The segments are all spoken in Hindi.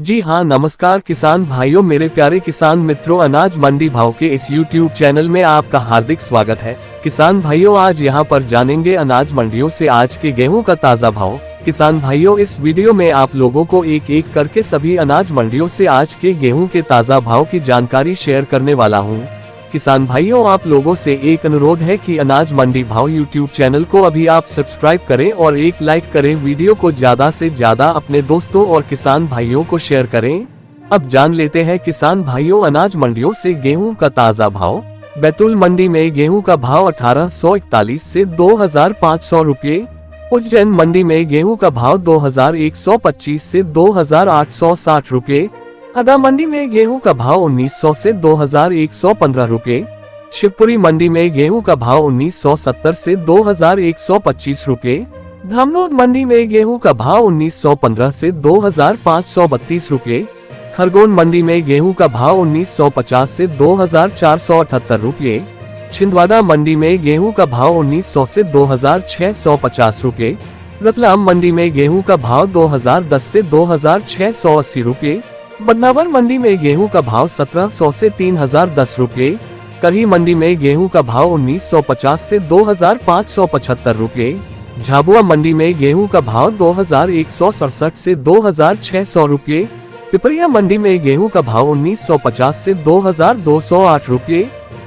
जी हाँ, नमस्कार किसान भाइयों, मेरे प्यारे किसान मित्रों, अनाज मंडी भाव के इस YouTube चैनल में आपका हार्दिक स्वागत है। किसान भाइयों, आज यहाँ पर जानेंगे अनाज मंडियों से आज के गेहूं का ताज़ा भाव। किसान भाइयों, इस वीडियो में आप लोगों को एक एक करके सभी अनाज मंडियों से आज के गेहूं के ताज़ा भाव की जानकारी शेयर करने वाला हूँ। किसान भाइयों, आप लोगों से एक अनुरोध है कि अनाज मंडी भाव YouTube चैनल को अभी आप सब्सक्राइब करें और एक लाइक करें, वीडियो को ज्यादा से ज्यादा अपने दोस्तों और किसान भाइयों को शेयर करें। अब जान लेते हैं किसान भाइयों अनाज मंडियों से गेहूं का ताज़ा भाव। बैतूल मंडी में गेहूं का भाव 1841 से 2500 रुपये। उज्जैन मंडी में गेहूं का भाव 2125 से 2860 रुपये। हरदा मंडी में गेहूं का भाव 1900 से 2115 रुपये। शिवपुरी मंडी में गेहूं का भाव 1970 से 2125 रुपये। धामनोद मंडी में गेहूं का भाव 1915 से 2532 रुपये। खरगोन मंडी में गेहूं का भाव 1950 से 2478 रुपये। छिंदवाड़ा मंडी में गेहूं का भाव 1900 से 2650 रुपये। रतलाम मंडी में गेहूं का भाव 2010 से 2680 रुपये। बदनावर मंडी में गेहूं का भाव 1700 से 3010 रुपये। करही मंडी में गेहूं का भाव 1950 से 2575 रुपये। झाबुआ मंडी में गेहूं का भाव 2167 से 2600 रुपये। पिपरिया मंडी में गेहूं का भाव 1950 से 2208 रुपये।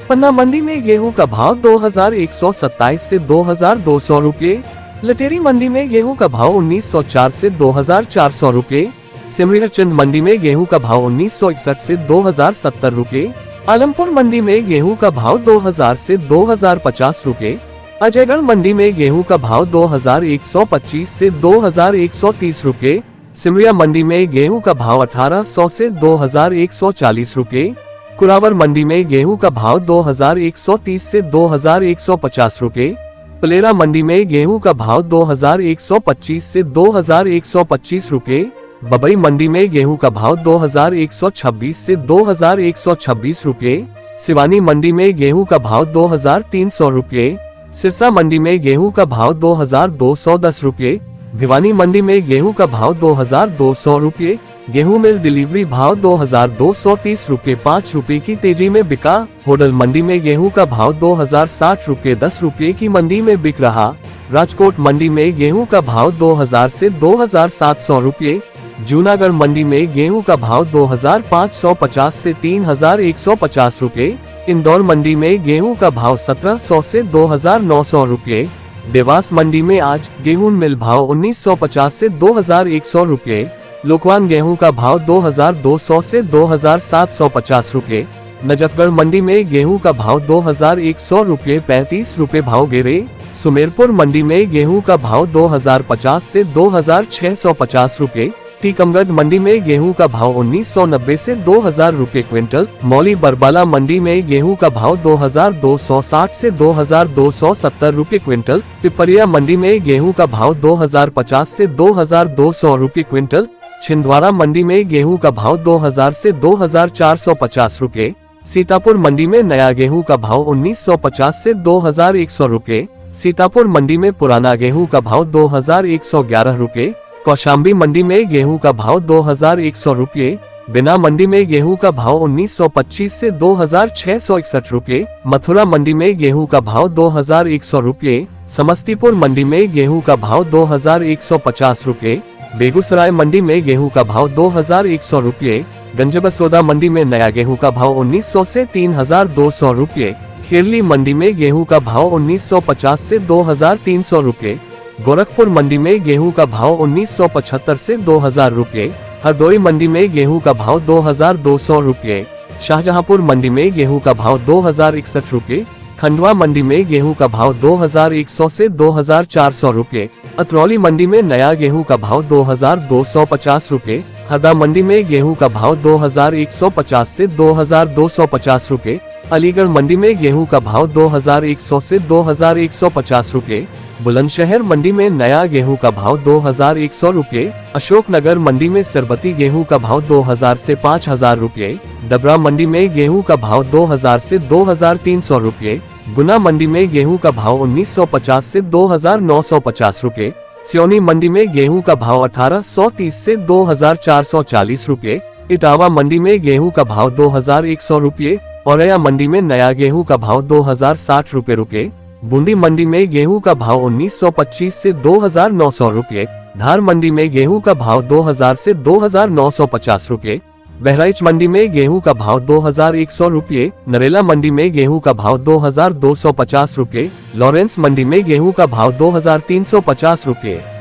पन्ना मंडी में गेहूं का भाव 2127 से 2200 रुपये। लतेरी मंडी में गेहूं का भाव 1904 से 2400 रुपये। सिमरियाचंद मंडी में गेहूं का भाव 1961 से 2070 रुपये। आलमपुर मंडी में गेहूं का भाव 2000 से 2050 रुपये। अजयगढ़ मंडी में गेहूं का भाव 2125 से 2130 रुपये। सिमरिया मंडी में गेहूं का भाव 1800 से 2140 रुपये। कुरावर मंडी में गेहूं का भाव 2130 से 2150 रुपये। पलेरा मंडी में गेहूं का भाव 2125 से 2125 रुपये। बबई मंडी में गेहूं का भाव 2126 से 2126 रुपये। सिवानी मंडी में गेहूं का भाव 2300 रुपये। सिरसा मंडी में गेहूं का भाव 2210 रुपये। भिवानी मंडी में गेहूं का भाव 2200 रुपये। गेहूं मिल डिलीवरी भाव 2230 रुपये 5 रुपये की तेजी में बिका। होडल मंडी में गेहूं का भाव 2060 रुपये 10 रुपये की मंडी में बिक रहा। राजकोट मंडी में गेहूं का भाव 2000 से 2700 रुपये। जूनागढ़ मंडी में गेहूं का भाव 2550 से 3150 रुपये। इंदौर मंडी में गेहूं का भाव 1700 से 2900 रुपये। देवास मंडी में आज गेहूं मिल भाव 1950 से 2100 रुपये। लोकवान गेहूं का भाव 2200 से 2750 रुपये। नजफगढ़ मंडी में गेहूं का भाव 2100 रुपये 35 रुपये भाव गिरे। सुमेरपुर मंडी में गेहूं का भाव 2050 से 2650 रुपये। टीकमगढ़ मंडी में गेहूं का भाव 1990 से 2000 रुपये क्विंटल। मौली बरबाला मंडी में गेहूं का भाव 2260 से 2270 रुपये क्विंटल। पिपरिया मंडी में गेहूं का भाव 2050 से 2200 रुपये क्विंटल। छिंदवाड़ा मंडी में गेहूं का भाव 2000 से 2450 रुपये। सीतापुर मंडी में नया गेहूं का भाव 1950 से 2100 रुपये। सीतापुर मंडी में पुराना गेहूं का भाव 2111 रुपये। कौशाम्बी मंडी में गेहूं का भाव 2100 रुपये। बिना मंडी में गेहूं का भाव 1925 से 2661 रुपये। मथुरा मंडी में गेहूं का भाव 2100 रुपये। समस्तीपुर मंडी में गेहूं का भाव 2150 रुपये। बेगूसराय मंडी में गेहूं का भाव 2100 रुपये। गंजबसौदा मंडी में नया गेहूं का भाव 1900 से 3200 रुपये। खेरली मंडी में गेहूं का भाव 1950 से 2300 रुपये। गोरखपुर मंडी में गेहूं का भाव 1975 से 2000 रुपये। हरदोई मंडी में गेहूं का भाव 2200 रुपये। शाहजहांपुर मंडी में गेहूं का भाव 2061 रुपये। खंडवा मंडी में गेहूं का भाव 2100 से 2400 रुपये। अतरौली मंडी में नया गेहूं का भाव 2250 रुपये। हरदा मंडी में गेहूं का भाव 2150 से 2250 रुपये। अलीगढ़ मंडी में गेहूं का भाव 2100 से 2150 रुपये। बुलंदशहर मंडी में नया गेहूं का भाव 2100 रुपये। अशोकनगर मंडी में सरबती गेहूं का भाव 2000 से 5000 रुपये। डबरा मंडी में गेहूं का भाव 2000 से 2300 रुपये। गुना मंडी में गेहूं का भाव 1950 से 2950 रुपये। सियोनी मंडी में गेहूं का भाव 1830 से 2440 रुपये, इटावा मंडी में गेहूं का भाव 2100 रुपये, औरैया मंडी में नया गेहूं का भाव 2060 रुपये, बूंदी मंडी में गेहूं का भाव 1925 से 2900 रुपये, धार मंडी में गेहूं का भाव 2000 से 2950 रुपये, बहराइच मंडी में गेहूं का भाव 2100 रुपये, नरेला मंडी में गेहूं का भाव 2250 रुपये, लॉरेंस मंडी में गेहूं का भाव 2350 रुपये।